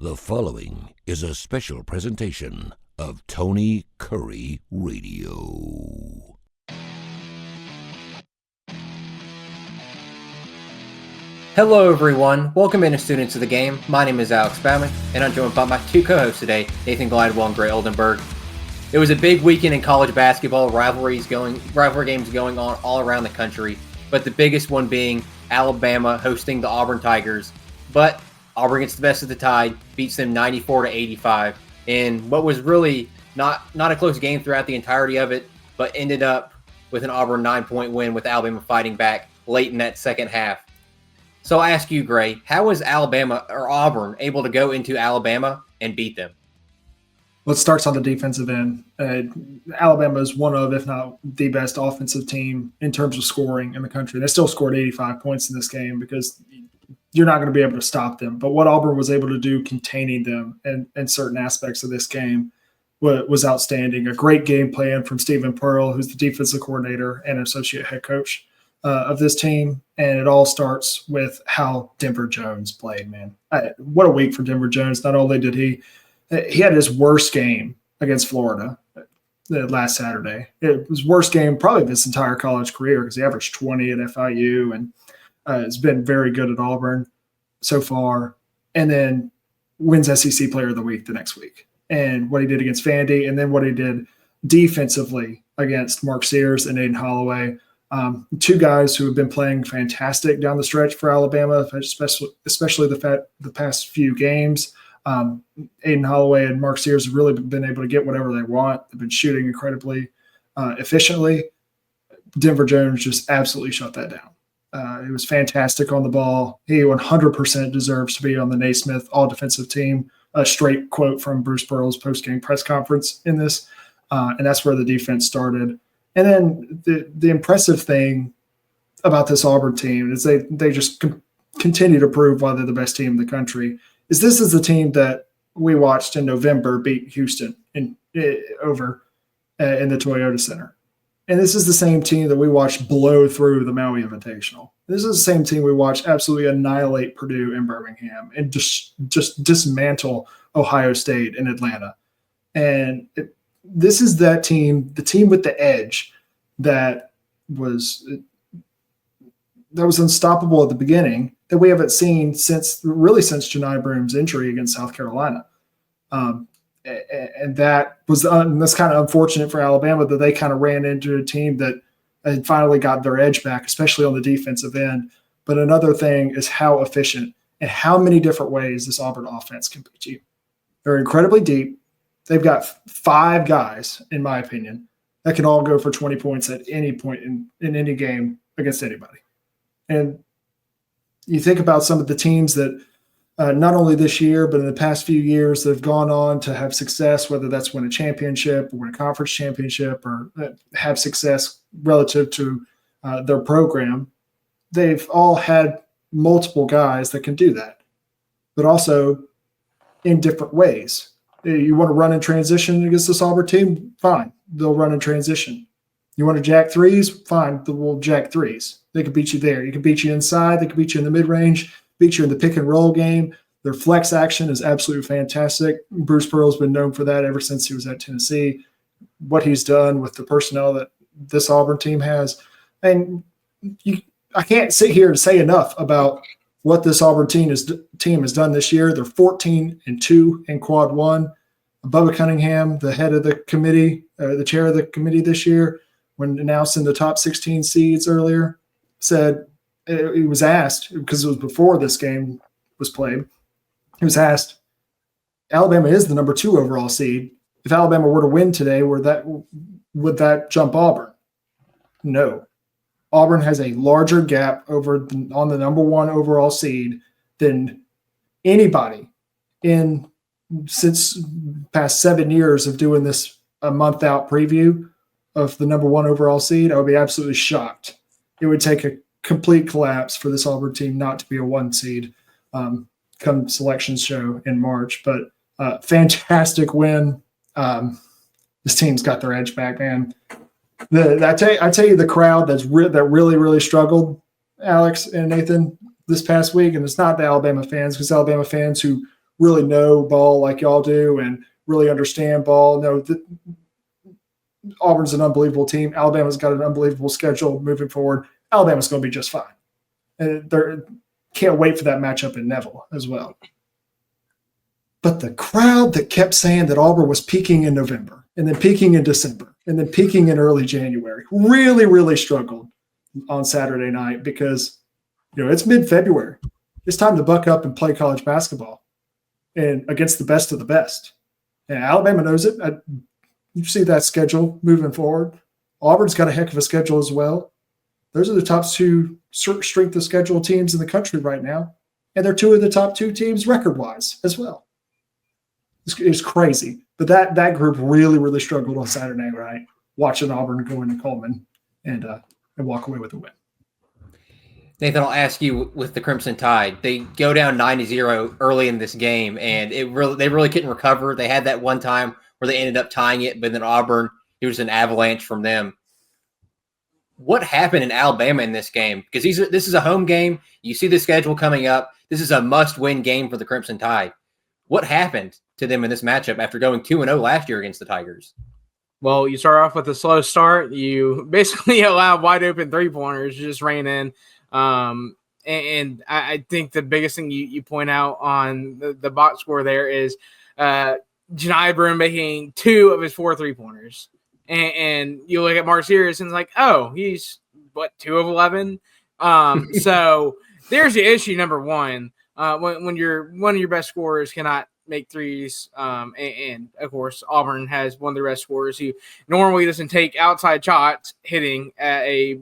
The following is a special presentation of Tony Curry Radio. Hello everyone, welcome in students of the game. My name is Alex Baumann, and I'm joined by my two co-hosts today, Nathan Glidewell and Oldenburg. It was a big weekend in college basketball, rivalry games going on all around the country, but the biggest one being Alabama hosting the Auburn Tigers. But Auburn gets the best of the Tide, beats them 94-85, in what was really not a close game throughout the entirety of it, but ended up with an Auburn 9-point win with Alabama fighting back late in that second half. So I ask you, Gray, how was Auburn able to go into Alabama and beat them? Well, it starts on the defensive end. Alabama is one of, if not the best offensive team in terms of scoring in the country. They still scored 85 points in this game because you're not going to be able to stop them. But what Auburn was able to do containing them in certain aspects of this game was outstanding. A great game plan from Stephen Pearl, who's the defensive coordinator and associate head coach of this team. And it all starts with how Denver Jones played, man. What a week for Denver Jones. Not only did he had his worst game against Florida last Saturday. It was worst game probably of his entire college career because he averaged 20 at FIU and has been very good at Auburn so far. And then wins SEC Player of the Week the next week. And what he did against Vandy, and then what he did defensively against Mark Sears and Aiden Holloway. Two guys who have been playing fantastic down the stretch for Alabama, especially the past few games. Aiden Holloway and Mark Sears have really been able to get whatever they want. They've been shooting incredibly efficiently. Denver Jones just absolutely shut that down. He was fantastic on the ball. He 100% deserves to be on the Naismith all-defensive team. A straight quote from Bruce Pearl's post-game press conference in this, and that's where the defense started. And then the impressive thing about this Auburn team is they just continue to prove why they're the best team in the country. This is the team that we watched in November beat Houston over in the Toyota Center. And this is the same team that we watched blow through the Maui Invitational. This is the same team we watched absolutely annihilate Purdue in Birmingham and just dismantle Ohio State in Atlanta. And this is that team, the team with the edge that was unstoppable at the beginning that we haven't seen since Janai Broom's injury against South Carolina. And that's kind of unfortunate for Alabama that they kind of ran into a team that had finally got their edge back, especially on the defensive end. But another thing is how efficient and how many different ways this Auburn offense can beat you. They're incredibly deep. They've got 5 guys, in my opinion, that can all go for 20 points at any point in any game against anybody. And you think about some of the teams that not only this year, but in the past few years that have gone on to have success, whether that's win a championship or win a conference championship or have success relative to their program. They've all had multiple guys that can do that, but also in different ways. You want to run in transition against this Auburn team? Fine. They'll run in transition. You want to jack threes? Fine. They'll jack threes. They can beat you there. You can beat you inside. They can beat you in the mid-range, beat you in the pick-and-roll game. Their flex action is absolutely fantastic. Bruce Pearl's been known for that ever since he was at Tennessee. What he's done with the personnel that this Auburn team has. And I can't sit here and say enough about what this Auburn team has done this year. They're 14-2 in quad one. Bubba Cunningham, the head of the committee, the chair of the committee this year, when announcing the top 16 seeds earlier, said he was asked, because it was before this game was played, he was asked, Alabama is the number 2 overall seed. If Alabama were to win today, would that jump Auburn? No. Auburn has a larger gap on the number 1 overall seed than anybody since past 7 years of doing this a month out preview of the number 1 overall seed. I would be absolutely shocked. It would take a complete collapse for this Auburn team not to be a 1 seed come selections show in March. But fantastic win. This team's got their edge back, man. I tell you, the crowd that really struggled, Alex and Nathan, this past week, and it's not the Alabama fans, because Alabama fans who really know ball like y'all do and really understand ball know that Auburn's an unbelievable team. Alabama's got an unbelievable schedule moving forward. Alabama's going to be just fine. And they can't wait for that matchup in Neville as well. But the crowd that kept saying that Auburn was peaking in November and then peaking in December and then peaking in early January really, really struggled on Saturday night because, it's mid-February. It's time to buck up and play college basketball and against the best of the best. And Alabama knows it. You see that schedule moving forward. Auburn's got a heck of a schedule as well. Those are the top 2 strength of schedule teams in the country right now. And they're 2 of the top 2 teams record-wise as well. It's crazy. But that group really, really struggled on Saturday night, watching Auburn go into Coleman and walk away with a win. Nathan, I'll ask you with the Crimson Tide. They go down 9-0 early in this game, and they really couldn't recover. They had that one time where they ended up tying it, but then Auburn, it was an avalanche from them. What happened in Alabama in this game? Because this is a home game. You see the schedule coming up. This is a must-win game for the Crimson Tide. What happened to them in this matchup after going 2-0 last year against the Tigers? Well, you start off with a slow start. You basically allow wide open 3-pointers, just rain in. And I think the biggest thing you point out on the box score there is Janai Broome making 2 of his 4 3-pointers. And you look at Mark Sears and it's like, oh, he's 2 of 11. So there's the issue number one. When one of your best scorers cannot make threes, and of course Auburn has one of the best scorers who normally doesn't take outside shots hitting at a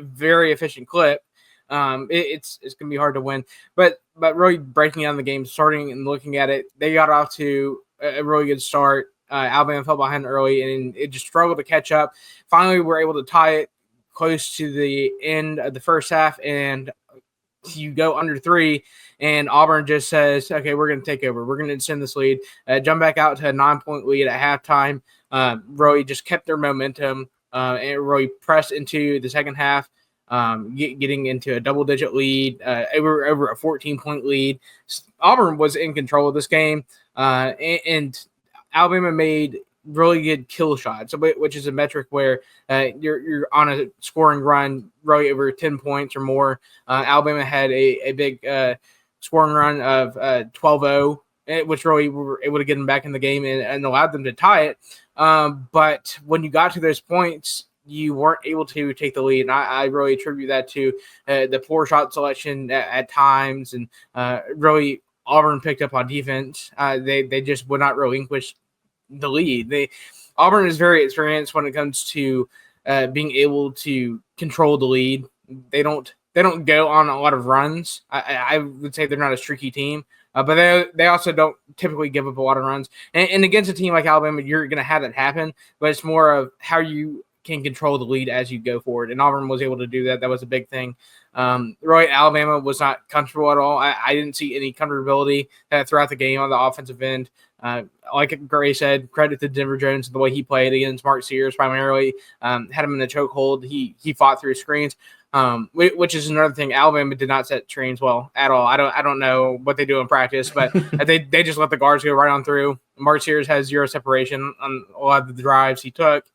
very efficient clip. It's gonna be hard to win. But really breaking down the game, starting and looking at it, they got off to a really good start. Alabama fell behind early and it just struggled to catch up. Finally, we were able to tie it close to the end of the first half, and you go under 3, and Auburn just says, okay, we're going to take over. We're going to extend this lead, jump back out to a 9-point lead at halftime. Really just kept their momentum and really pressed into the second half, getting into a double-digit lead, over a 14-point lead. Auburn was in control of this game, and Alabama made really good kill shots, which is a metric where you're on a scoring run really over 10 points or more. Alabama had a big scoring run of 12-0, which really were able to get them back in the game and allowed them to tie it. But when you got to those points, you weren't able to take the lead. And I really attribute that to the poor shot selection at times. And really, Auburn picked up on defense. They just would not relinquish the lead. Auburn is very experienced when it comes to being able to control the lead. They don't go on a lot of runs. I would say they're not a streaky team, but they also don't typically give up a lot of runs. And against a team like Alabama, you're going to have that happen, but it's more of how you can control the lead as you go forward. And Auburn was able to do that. That was a big thing. Really, Alabama was not comfortable at all. I didn't see any comfortability throughout the game on the offensive end. Like Gray said, credit to Denver Jones, the way he played against Mark Sears primarily, had him in the chokehold. He fought through screens, which is another thing. Alabama did not set screens well at all. I don't know what they do in practice, but they just let the guards go right on through. Mark Sears has 0 separation on a lot of the drives he took.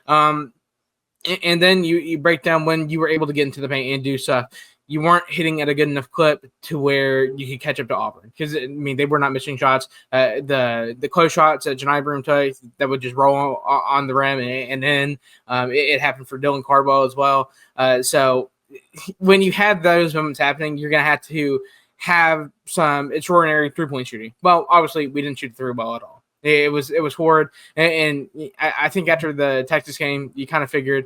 And then you break down when you were able to get into the paint and do stuff. You weren't hitting at a good enough clip to where you could catch up to Auburn because, they were not missing shots. The close shots that Janai Broome took that would just roll on the rim, and then it happened for Dylan Cardwell as well. So when you have those moments happening, you're going to have some extraordinary 3-point shooting. Well, obviously, we didn't shoot through well at all. It was horrid, and I think after the Texas game, you kind of figured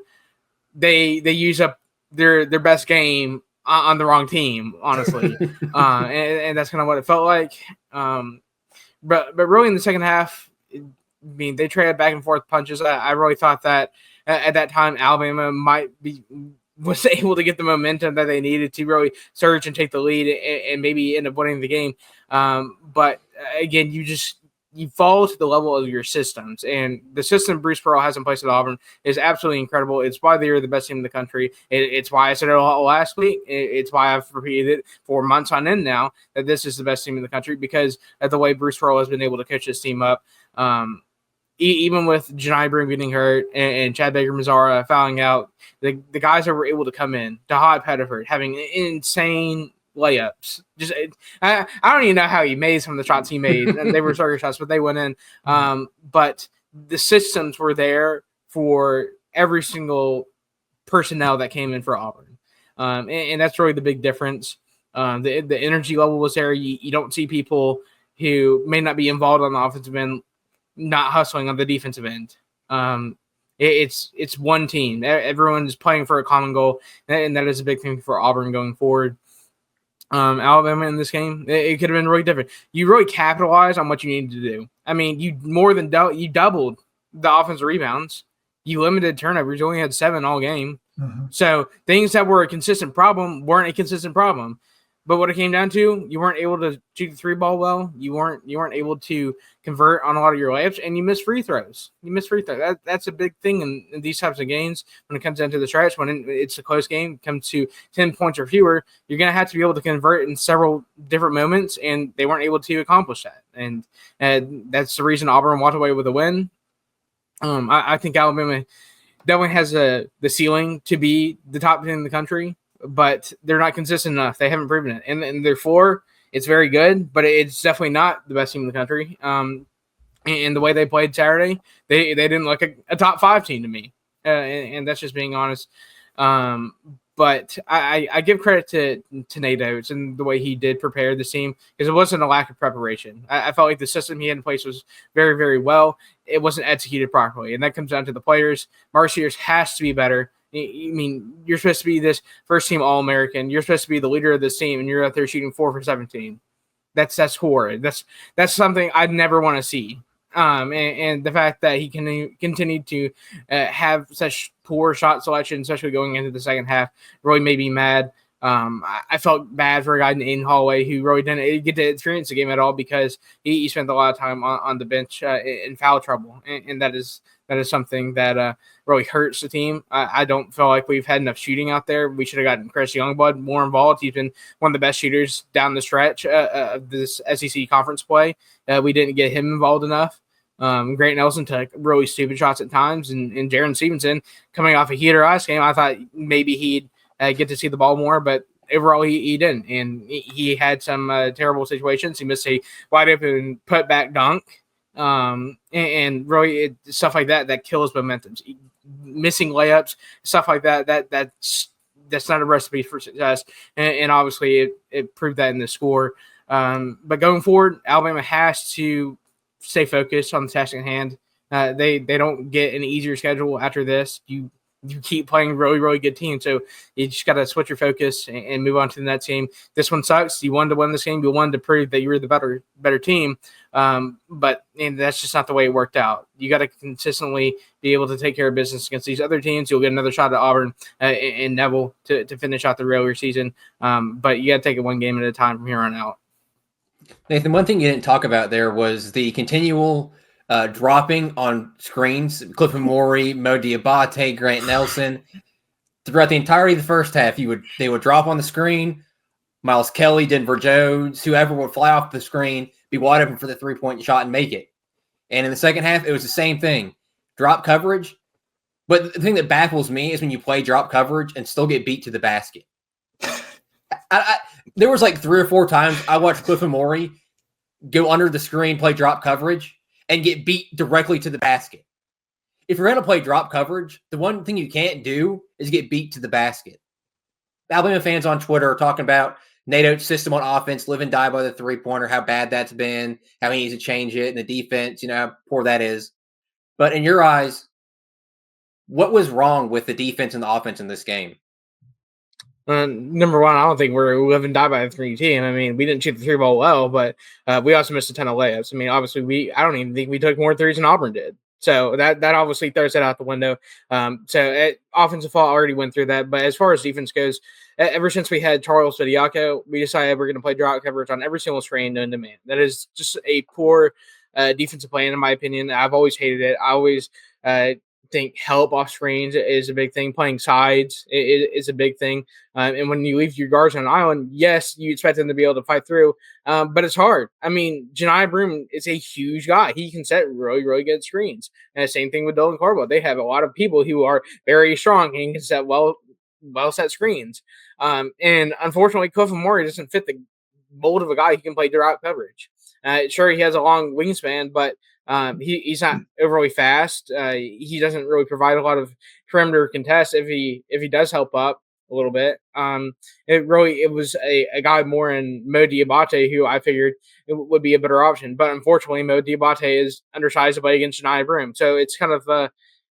they use up their best game on the wrong team, honestly, and that's kind of what it felt like. But really in the second half, they traded back and forth punches. I really thought that at that time Alabama was able to get the momentum that they needed to really surge and take the lead and maybe end up winning the game. But again, you just you fall to the level of your systems. And the system Bruce Pearl has in place at Auburn is absolutely incredible. It's why they're the best team in the country. It's why I said it all last week. It's why I've repeated it for months on end now that this is the best team in the country because of the way Bruce Pearl has been able to coach this team up. Even with Janai Broom getting hurt and Chad Baker-Mazara fouling out, the guys that were able to come in, Dahad Pettiford having insane layups. Just I don't even know how he made some of the shots he made. They were circus shots, but they went in. But the systems were there for every single personnel that came in for Auburn. And that's really the big difference. The energy level was there. You don't see people who may not be involved on the offensive end not hustling on the defensive end. It's one team. Everyone is playing for a common goal, and that is a big thing for Auburn going forward. Alabama in this game, it could have been really different. You really capitalized on what you needed to do. I mean, you doubled the offensive rebounds. You limited turnovers. You only had 7 all game. Mm-hmm. So things that were a consistent problem weren't a consistent problem. But what it came down to, you weren't able to shoot the 3 ball well. You weren't able to convert on a lot of your layups, and you missed free throws. That's a big thing in these types of games when it comes down to the stretch. When it's a close game, it comes to 10 points or fewer, you're going to have to be able to convert in several different moments, and they weren't able to accomplish that. And that's the reason Auburn walked away with a win. I think Alabama definitely has the ceiling to be the top 10 in the country, but they're not consistent enough. They haven't proven it. And their floor, it's very good, but it's definitely not the best team in the country. And the way they played Saturday, they didn't look a top 5 team to me. And that's just being honest. But I give credit to Nate Oates and the way he did prepare the team because it wasn't a lack of preparation. I felt like the system he had in place was very, very well. It wasn't executed properly. And that comes down to the players. Mark Sears has to be better. I mean, you're supposed to be this first-team All-American. You're supposed to be the leader of this team, and you're out there shooting 4 for 17. That's horrid. That's something I'd never want to see. And the fact that he can continue to have such poor shot selection, especially going into the second half, really made me mad. I felt bad for a guy in Holloway who really didn't get to experience the game at all because he spent a lot of time on the bench in foul trouble, and that is something that really hurts the team. I don't feel like we've had enough shooting out there. We should have gotten Chris Youngblood more involved. He's been one of the best shooters down the stretch of this SEC conference play. We didn't get him involved enough. Grant Nelson took really stupid shots at times, and Jaron Stevenson coming off a heater ice game, I thought maybe he'd get to see the ball more, but overall he didn't, and he had some terrible situations. He missed a wide open putback dunk, and really stuff like that kills momentum. Missing layups, stuff like that's not a recipe for success, and obviously it proved that in the score. But going forward, Alabama has to stay focused on the task at hand. They don't get an easier schedule after this. You keep playing really, really good teams. So you just got to switch your focus and move on to the next game. This one sucks. You wanted to win this game. You wanted to prove that you were the better team. But that's just not the way it worked out. You got to consistently be able to take care of business against these other teams. You'll get another shot at Auburn and Neville to finish out the regular season. But you got to take it one game at a time from here on out. Nathan, one thing you didn't talk about there was the continual dropping on screens. Clifford Morey, Mo Diabate, Grant Nelson. Throughout the entirety of the first half, they would drop on the screen. Miles Kelly, Denver Jones, whoever would fly off the screen, be wide open for the 3-point shot and make it. And in the second half, it was the same thing. Drop coverage. But the thing that baffles me is when you play drop coverage and still get beat to the basket. There was like 3 or 4 times I watched Clifford Morey go under the screen, play drop coverage, and get beat directly to the basket. If you're going to play drop coverage, the one thing you can't do is get beat to the basket. Alabama fans on Twitter are talking about Nate Oates' system on offense, live and die by the 3-pointer, how bad that's been, how he needs to change it, and the defense, how poor that is. But in your eyes, what was wrong with the defense and the offense in this game? Number one, I don't think we're live and die by the 3 team. I mean, we didn't shoot the 3 ball well, but we also missed a ton of layups. I mean, obviously, I don't even think we took more threes than Auburn did. So that obviously throws that out the window. Offensive fault already went through that. But as far as defense goes, ever since we had Charles Fidiaco, we decided we're going to play drop coverage on every single screen known to man. That is just a poor defensive plan, in my opinion. I've always hated it. I always think help off screens is a big thing. Playing sides is a big thing. And when you leave your guards on an island, yes, you expect them to be able to fight through, but it's hard. I mean, Janai Broome is a huge guy. He can set really, really good screens. And the same thing with Dylan Cardwell. They have a lot of people who are very strong and can set well set screens. And unfortunately, Cliff Moore doesn't fit the mold of a guy who can play direct coverage. Sure, he has a long wingspan, but he's not overly fast. He doesn't really provide a lot of perimeter contests if he does help up a little bit. It was a guy more in Mo Diabate who I figured it would be a better option. But unfortunately, Mo Diabate is undersized to play against Janai Broome. So it's kind of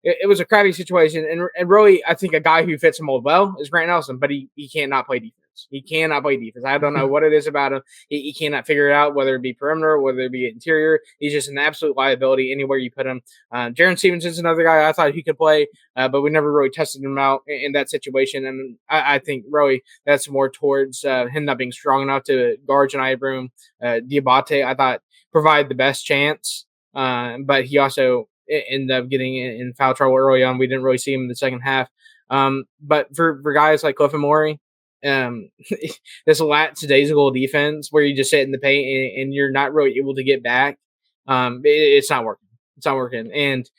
it was a crappy situation. And really, I think a guy who fits him mold well is Grant Nelson, but he cannot play defense. He cannot play defense. I don't know what it is about him. He cannot figure it out, whether it be perimeter, whether it be interior. He's just an absolute liability anywhere you put him. Jaron Stevenson's another guy I thought he could play, but we never really tested him out in that situation. And I think really that's more towards him not being strong enough to guard Janai Broome. Diabate, I thought, provided the best chance, but he also ended up getting in foul trouble early on. We didn't really see him in the second half. But for guys like Cliff Morey, this lackadaisical defense where you just sit in the paint and you're not really able to get back, it's not working. It's not working. And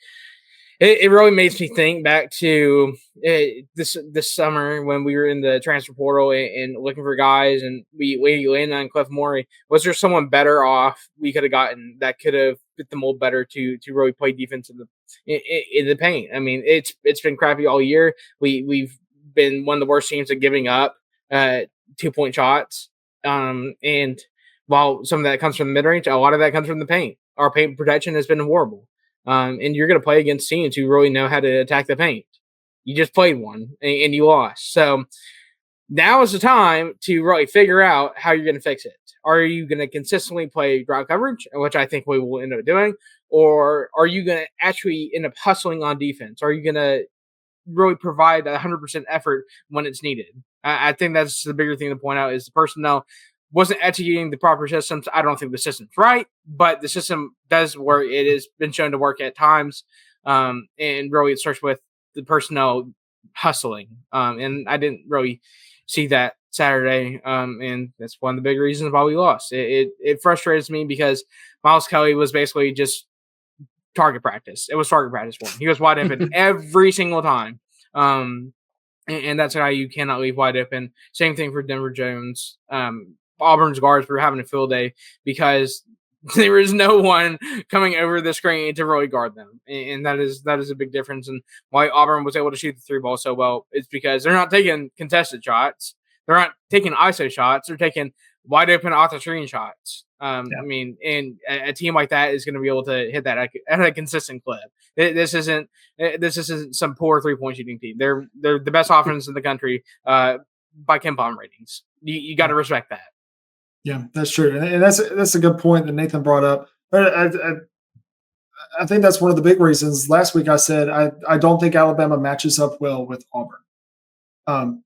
it really makes me think back to this summer when we were in the transfer portal and looking for guys, and we landed on Cliff Morey. Was there someone better off we could have gotten that could have fit the mold better to really play defense in the paint? I mean, it's been crappy all year. We've been one of the worst teams at giving up 2-point shots. And while some of that comes from the mid-range, a lot of that comes from the paint. Our paint protection has been horrible. And you're going to play against teams who really know how to attack the paint. You just played one and you lost. So now is the time to really figure out how you're going to fix it. Are you going to consistently play drop coverage, which I think we will end up doing, or are you going to actually end up hustling on defense? Are you going to really provide 100% effort when it's needed? I think that's the bigger thing to point out is the personnel wasn't executing the proper systems. I don't think the system's right, but the system does work. It has been shown to work at times. And really it starts with the personnel hustling. And I didn't really see that Saturday. And that's one of the big reasons why we lost. It frustrates me because Miles Kelly was basically just target practice. It was target practice for him. He was wide open every single time. And that's how you cannot leave wide open. Same thing for Denver Jones. Auburn's guards were having a field day because there is no one coming over the screen to really guard them. And that is a big difference. And why Auburn was able to shoot the three ball so well is because they're not taking contested shots. They're not taking ISO shots. They're taking wide open off the screen shots. I mean, and a team like that is going to be able to hit that at a consistent clip. This isn't some poor 3-point shooting team. They're the best offense in the country by KenPom ratings. You got to respect that. Yeah, that's true, and that's a good point that Nathan brought up. But I think that's one of the big reasons. Last week I said I don't think Alabama matches up well with Auburn,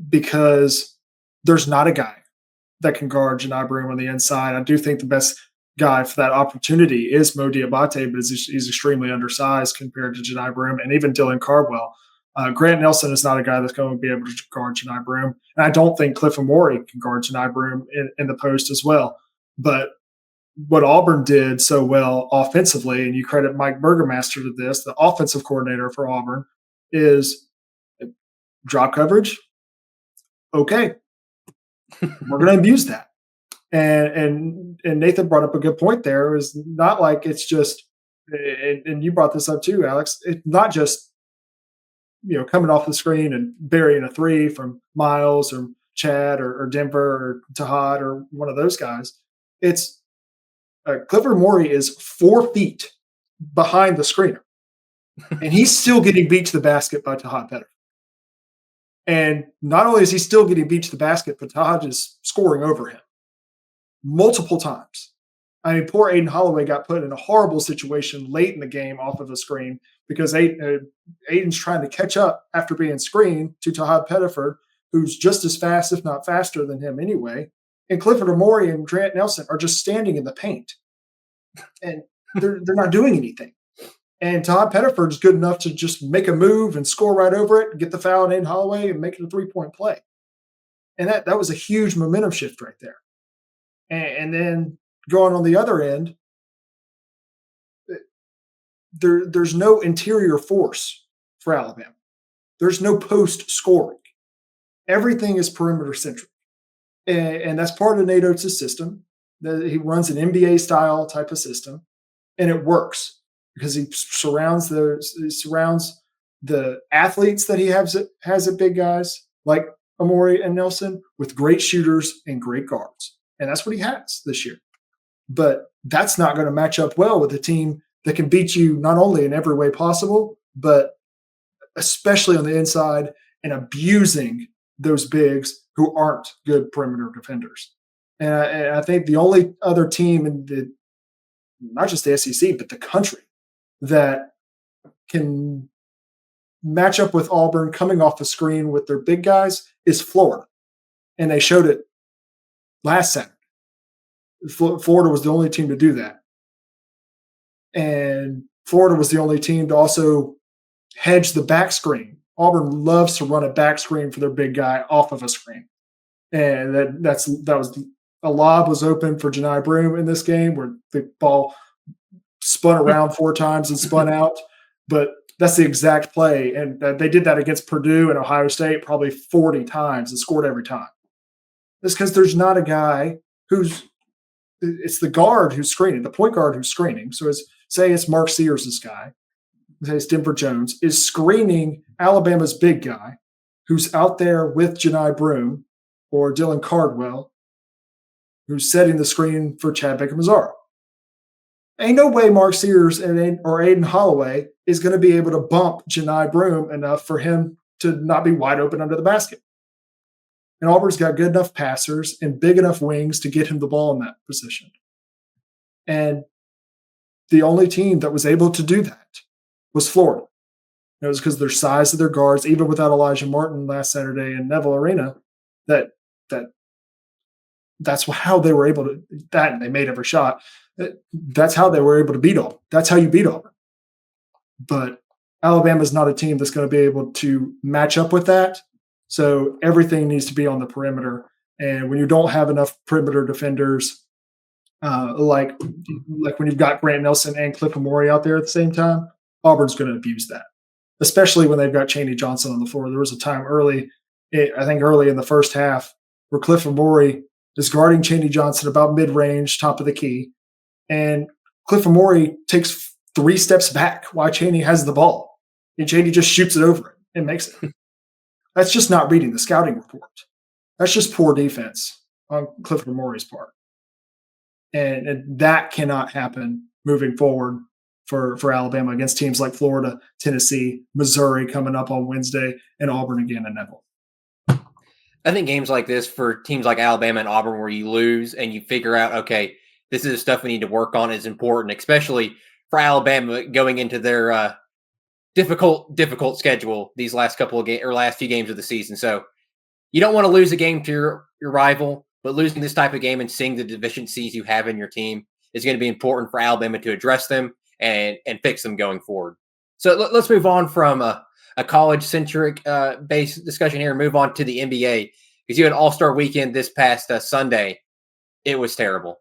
because there's not a guy that can guard Janai Broome on the inside. I do think the best guy for that opportunity is Mo Diabate, but he's extremely undersized compared to Janai Broome and even Dylan Cardwell. Grant Nelson is not a guy that's going to be able to guard Janai Broome. And I don't think Cliff Morey can guard Janai Broome in the post as well. But what Auburn did so well offensively, and you credit Mike Burgermaster to this, the offensive coordinator for Auburn, is drop coverage. Okay. We're going to abuse that. And Nathan brought up a good point there. It was not like it's just, and you brought this up too, Alex, it's not just, coming off the screen and burying a three from Miles or Chad or Denver or Tahad or one of those guys. It's Clifford Morey is 4 feet behind the screener, and he's still getting beat to the basket by Tahad Pettiford. And not only is he still getting beat to the basket, but Tahad is scoring over him multiple times. I mean, poor Aiden Holloway got put in a horrible situation late in the game off of a screen because Aiden's trying to catch up after being screened to Tahad Pettiford, who's just as fast, if not faster than him anyway. And Clifford Morey and Grant Nelson are just standing in the paint. and they're not doing anything. And Todd Pettiford's good enough to just make a move and score right over it, get the foul on Aiden Holloway, and make it a 3-point play. And that was a huge momentum shift right there. And then going on the other end, there's no interior force for Alabama. There's no post scoring. Everything is perimeter centric. And that's part of Nate Oates' system. He runs an NBA style type of system, and it works because he surrounds the athletes that he has at big guys like Amori and Nelson with great shooters and great guards. And that's what he has this year. But that's not going to match up well with a team that can beat you not only in every way possible, but especially on the inside and abusing those bigs who aren't good perimeter defenders. And I think the only other team in not just the SEC, but the country that can match up with Auburn coming off the screen with their big guys is Florida. And they showed it last Saturday. Florida was the only team to do that. And Florida was the only team to also hedge the back screen. Auburn loves to run a back screen for their big guy off of a screen. And that was a lob was open for Janai Broome in this game where the ball spun around 4 times and spun out. But that's the exact play. And they did that against Purdue and Ohio State probably 40 times and scored every time. It's because there's not a guy it's the guard who's screening, the point guard who's screening. So say it's Mark Sears' guy, say it's Denver Jones, is screening Alabama's big guy who's out there with Janai Broome or Dylan Cardwell, who's setting the screen for Chad Baker-Mazara. Ain't no way Mark Sears or Aiden Holloway is going to be able to bump Janai Broome enough for him to not be wide open under the basket. And Auburn's got good enough passers and big enough wings to get him the ball in that position. And the only team that was able to do that was Florida. It was because of their size of their guards, even without Elijah Martin last Saturday in Neville Arena, that's how they were able to that, and they made every shot. That's how they were able to beat Auburn. That's how you beat Auburn. But Alabama's not a team that's going to be able to match up with that. So everything needs to be on the perimeter. And when you don't have enough perimeter defenders, like when you've got Grant Nelson and Cliff Amori out there at the same time, Auburn's going to abuse that, especially when they've got Chaney Johnson on the floor. There was a time early in the first half where Cliff Amori is guarding Chaney Johnson about mid-range, top of the key. And Cliff Amori takes 3 steps back while Chaney has the ball. And Chaney just shoots it over it and makes it. That's just not reading the scouting report. That's just poor defense on Cliff Amori's part. And that cannot happen moving forward for Alabama against teams like Florida, Tennessee, Missouri coming up on Wednesday, and Auburn again in Neville. I think games like this for teams like Alabama and Auburn where you lose and you figure out, okay, this is the stuff we need to work on is important, especially for Alabama going into their difficult schedule these last couple of games or last few games of the season. So you don't want to lose a game to your rival, but losing this type of game and seeing the deficiencies you have in your team is going to be important for Alabama to address them and fix them going forward. So let's move on from a college-centric based discussion here and move on to the NBA, because you had All-Star Weekend this past Sunday. It was terrible.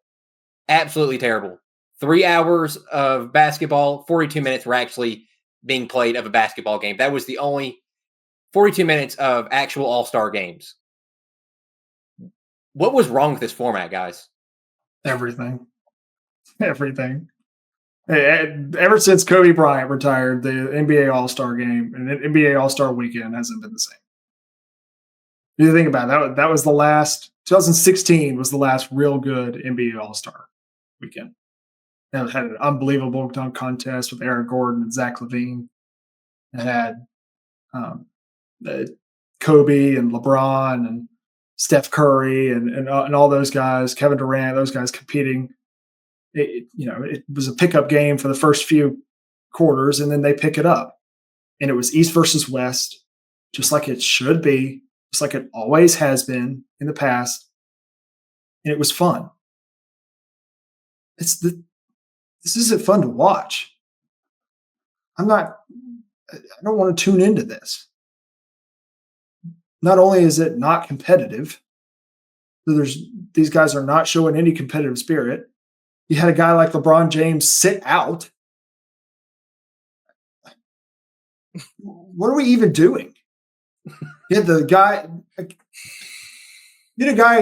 Absolutely terrible. 3 hours of basketball, 42 minutes were actually being played of a basketball game. That was the only 42 minutes of actual All-Star games. What was wrong with this format, guys? Everything. Ever since Kobe Bryant retired, the NBA All-Star game and the NBA All-Star Weekend hasn't been the same. You think about it, that was the last. 2016 was the last real good NBA All-Star Weekend. It had an unbelievable dunk contest with Eric Gordon and Zach LaVine. It had Kobe and LeBron and Steph Curry and all those guys, Kevin Durant, those guys competing. It was a pickup game for the first few quarters, and then they pick it up. And it was East versus West, just like it should be, just like it always has been in the past. And it was fun. this isn't fun to watch. I don't want to tune into this. Not only is it not competitive, these guys are not showing any competitive spirit. You had a guy like LeBron James sit out. What are we even doing? You had a guy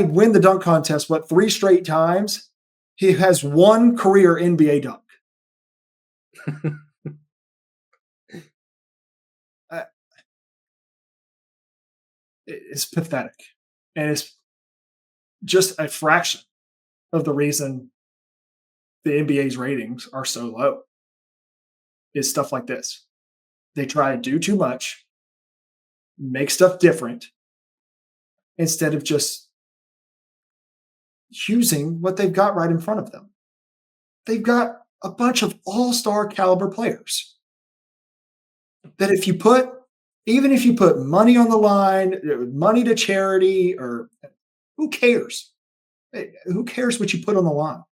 win the dunk contest, 3 straight times? He has one career NBA dunk. It's pathetic. And it's just a fraction of the reason the NBA's ratings are so low. Is stuff like this. They try to do too much, make stuff different, instead of just using what they've got right in front of them. They've got a bunch of all-star caliber players that even if you put money on the line, money to charity, or who cares? Who cares what you put on the line?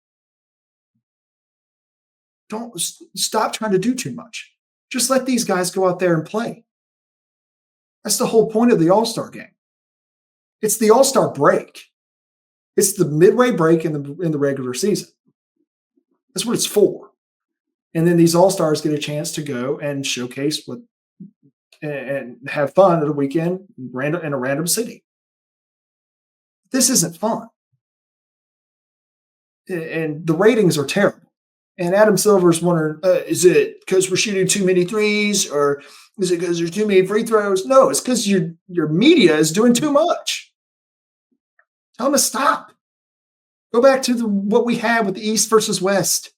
Don't stop trying to do too much. Just let these guys go out there and play. That's the whole point of the All-Star game. It's the All-Star break. It's the midway break in the regular season. That's what it's for. And then these All-Stars get a chance to go and showcase and have fun at a weekend in a random city. This isn't fun. And the ratings are terrible. And Adam Silver's wondering, is it because we're shooting too many threes, or is it because there's too many free throws? No, it's because your media is doing too much. Tell them to stop. Go back to what we had with the East versus West.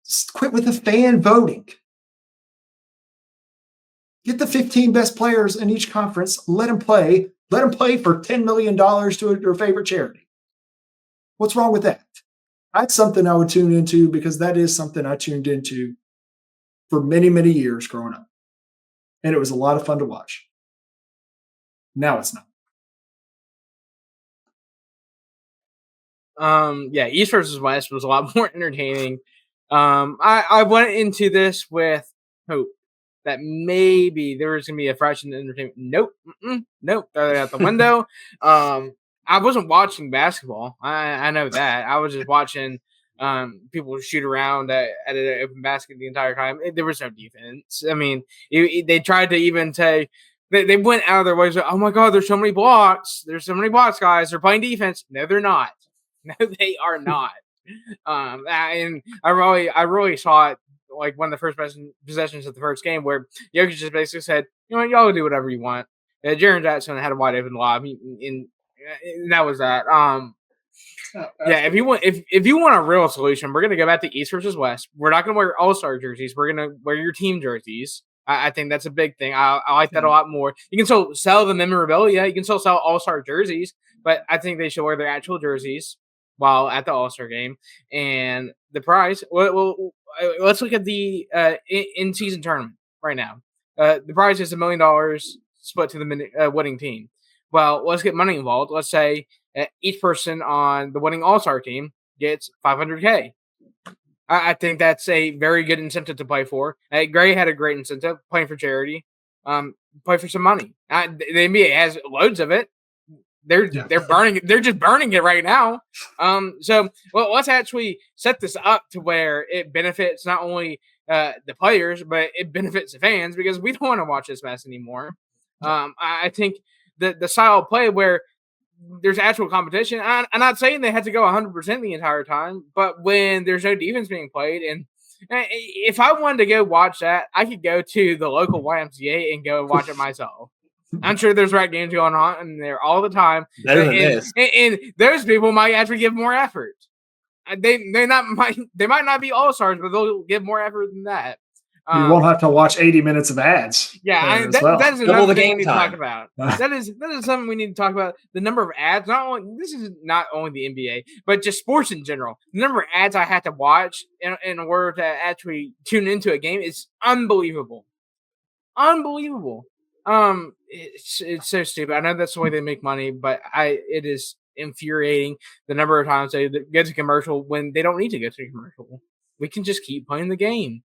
Just quit with the fan voting. Get the 15 best players in each conference. Let them play. Let them play for $10 million to your favorite charity. What's wrong with that? That's something I would tune into, because that is something I tuned into for many, many years growing up. And it was a lot of fun to watch. Now it's not. Yeah, East versus West was a lot more entertaining. I went into this with hope that maybe there was going to be a fraction of entertainment. Nope. Nope. Throw that out the window. I wasn't watching basketball. I know that. I was just watching people shoot around at an open basket the entire time. There was no defense. I mean, they tried to even say, they went out of their way to say, oh my God, there's so many blocks. There's so many blocks, guys. They're playing defense. No, they're not. No, they are not. And I really saw it like one of the first possessions of the first game, where Jokic just basically said, you know what, y'all do whatever you want. Jaren Jackson had a wide open lob, and that was that. Yeah, if you want a real solution, we're gonna go back to East versus West. We're not gonna wear all-star jerseys. We're gonna wear your team jerseys. I think that's a big thing. I like that a lot more. You can still sell the memorabilia. You can still sell all-star jerseys, but I think they should wear their actual jerseys while at the All-Star game. And the prize, well, let's look at the in-season tournament right now. The prize is $1 million split to the winning team. Well, let's get money involved. Let's say each person on the winning All-Star team gets $500K. I think that's a very good incentive to play for. Gray had a great incentive playing for charity. Play for some money. The NBA has loads of it. They're burning. They're just burning it right now. So let's actually set this up to where it benefits not only the players, but it benefits the fans, because we don't want to watch this mess anymore. I think the style of play where there's actual competition. I'm not saying they had to go 100% the entire time, but when there's no defense being played, and if I wanted to go watch that, I could go to the local YMCA and go watch it myself. I'm sure there's rec games going on in there all the time. And those people might actually give more effort. They might not be all-stars, but they'll give more effort than that. You won't have to watch 80 minutes of ads. Yeah, that is another thing we need to talk about. That is something we need to talk about. The number of ads. This is not only the NBA, but just sports in general. The number of ads I had to watch in order to actually tune into a game is unbelievable. Unbelievable. It's so stupid. I know that's the way they make money, but it is infuriating the number of times they go to commercial when they don't need to go to commercial. We can just keep playing the game.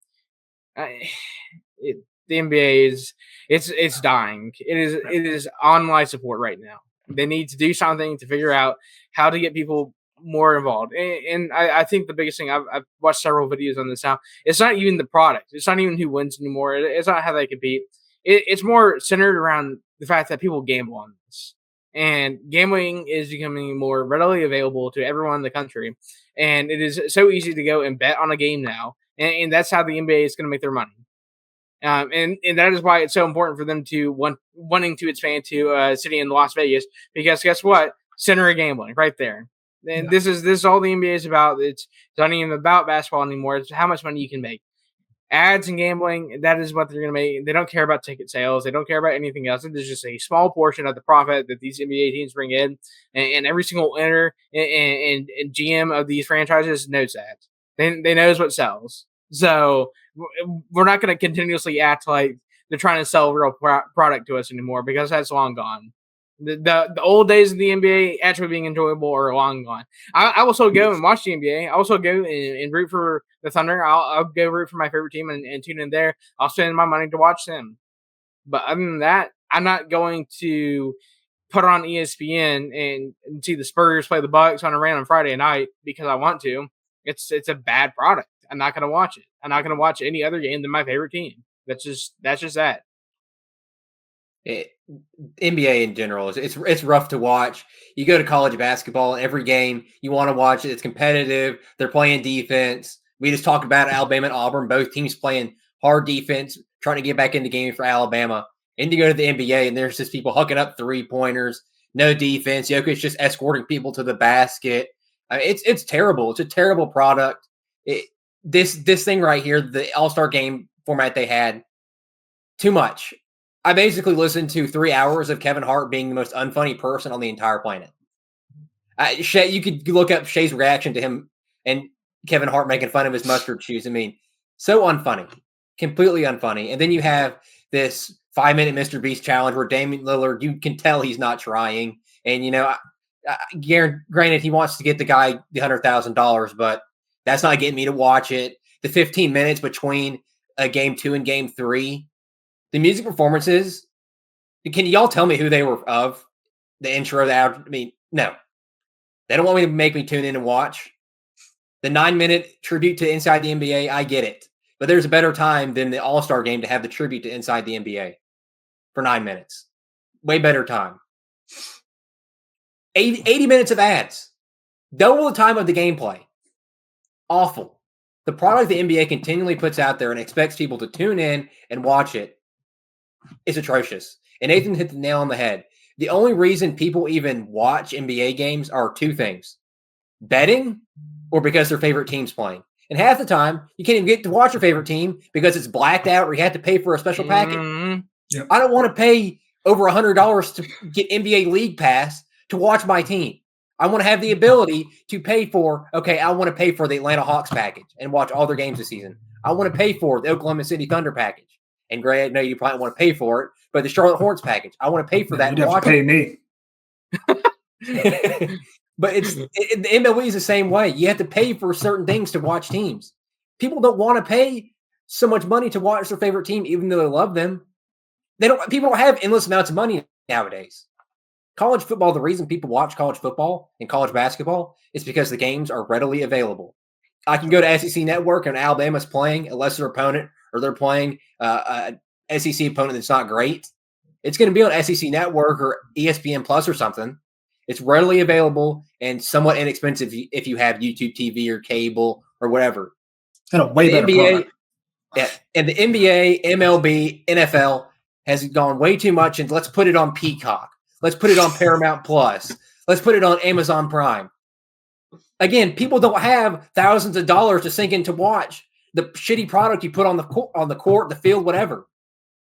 The NBA it's dying. It is on life support right now. They need to do something to figure out how to get people more involved. And I think the biggest thing, I've watched several videos on this now. It's not even the product. It's not even who wins anymore. It's not how they compete. It's more centered around the fact that people gamble on this. And gambling is becoming more readily available to everyone in the country. And it is so easy to go and bet on a game now. And that's how the NBA is going to make their money. And that is why it's so important for them to wanting to expand to a city in Las Vegas, because guess what? Center of gambling right there. And this is all the NBA is about. It's not even about basketball anymore. It's how much money you can make. Ads and gambling, that is what they're going to make. They don't care about ticket sales. They don't care about anything else. It's just a small portion of the profit that these NBA teams bring in. And every single owner and GM of these franchises knows that. They knows what sells. So we're not going to continuously act like they're trying to sell real product to us anymore, because that's long gone. The old days of the NBA actually being enjoyable are long gone. I will still go and watch the NBA. I will still go and root for the Thunder. I'll go root for my favorite team and tune in there. I'll spend my money to watch them. But other than that, I'm not going to put on ESPN and see the Spurs play the Bucks on a random Friday night because I want to. It's a bad product. I'm not going to watch it. I'm not going to watch any other game than my favorite team. That's just that. NBA in general it's rough to watch. You go to college basketball, and every game you want to watch it. It's competitive. They're playing defense. We just talked about Alabama and Auburn, both teams playing hard defense, trying to get back into the game for Alabama. And you go to the NBA, and there's just people hucking up 3-pointers, no defense. Jokic's just escorting people to the basket. It's terrible. It's a terrible product. This thing right here, the All-Star game format they had, too much. I basically listened to 3 hours of Kevin Hart being the most unfunny person on the entire planet. Shay, you could look up Shay's reaction to him and Kevin Hart making fun of his mustard shoes. I mean, so unfunny, completely unfunny. And then you have this 5-minute Mr. Beast challenge where Damian Lillard, you can tell he's not trying. And, granted, he wants to get the guy the $100,000, but that's not getting me to watch it. The 15 minutes between game 2 and game 3. The music performances, can y'all tell me who they were of? The intro, the outro? I mean, no. They don't want me to make me tune in and watch. The 9-minute tribute to Inside the NBA, I get it. But there's a better time than the All-Star game to have the tribute to Inside the NBA for 9 minutes. Way better time. 80 minutes of ads. Double the time of the gameplay. Awful. The product the NBA continually puts out there and expects people to tune in and watch it is atrocious. And Nathan hit the nail on the head. The only reason people even watch NBA games are 2 things: betting or because their favorite team's playing. And half the time, you can't even get to watch your favorite team because it's blacked out or you have to pay for a special package. Mm-hmm. Yep. I don't want to pay over $100 to get NBA League Pass to watch my team. I want to have the ability to pay for, I want to pay for the Atlanta Hawks package and watch all their games this season. I want to pay for the Oklahoma City Thunder package. And Grant, no, you probably want to pay for it, but the Charlotte Hornets package, I want to pay for that. You'd have to pay me. But the MLB is the same way. You have to pay for certain things to watch teams. People don't want to pay so much money to watch their favorite team, even though they love them. People don't have endless amounts of money nowadays. College football, the reason people watch college football and college basketball is because the games are readily available. I can go to SEC Network and Alabama's playing a lesser opponent, or they're playing a SEC opponent that's not great. It's going to be on SEC Network or ESPN Plus or something. It's readily available and somewhat inexpensive if you have YouTube TV or cable or whatever. And a way better product. Yeah, and the NBA, MLB, NFL has gone way too much, and let's put it on Peacock. Let's put it on Paramount Plus. Let's put it on Amazon Prime. Again, people don't have thousands of dollars to sink in to watch the shitty product you put on the court, the field, whatever.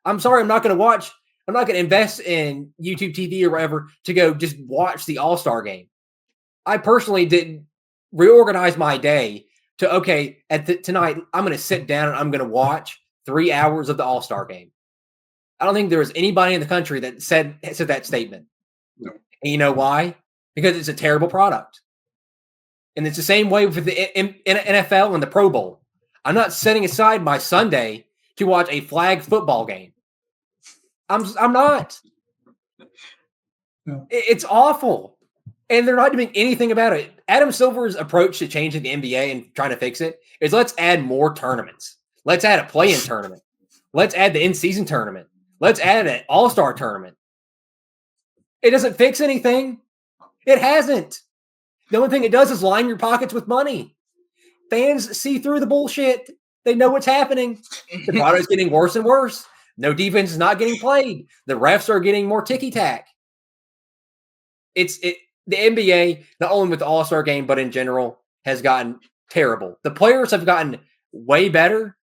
I'm sorry, I'm not going to invest in YouTube TV or whatever to go just watch the All-Star game. I personally didn't reorganize my day to, tonight I'm going to sit down and I'm going to watch 3 hours of the All-Star game. I don't think there was anybody in the country that said that statement. No. And you know why? because it's a terrible product. And it's the same way with the NFL and the Pro Bowl. I'm not setting aside my Sunday to watch a flag football game. I'm not. No. It's awful. And they're not doing anything about it. Adam Silver's approach to changing the NBA and trying to fix it is let's add more tournaments. Let's add a play-in tournament. Let's add the in-season tournament. Let's add an all-star tournament. It doesn't fix anything. It hasn't. The only thing it does is line your pockets with money. Fans see through the bullshit. They know what's happening. The product's getting worse and worse. No defense is not getting played. The refs are getting more ticky-tack. The NBA, not only with the All-Star game, but in general, has gotten terrible. The players have gotten way better,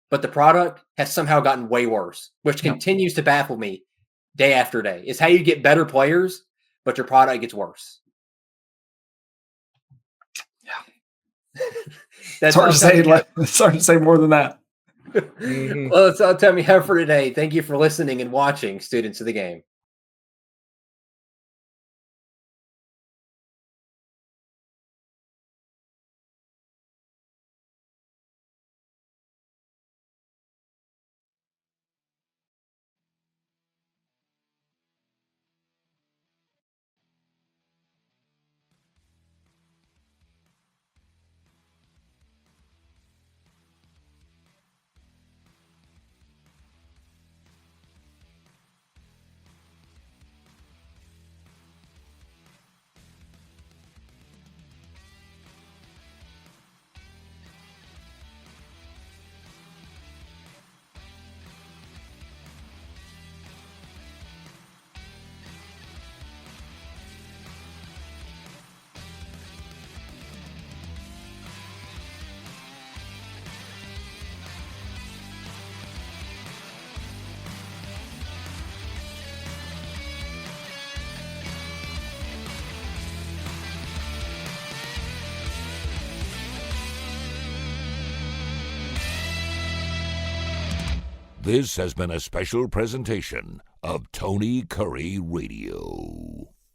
but the product has somehow gotten way worse, which continues to baffle me day after day. It's how you get better players, but your product gets worse. Yeah. It's hard to say more than that. Well, that's all the time we have for today. Thank you for listening and watching, students of the game. This has been a special presentation of Tony Curry Radio.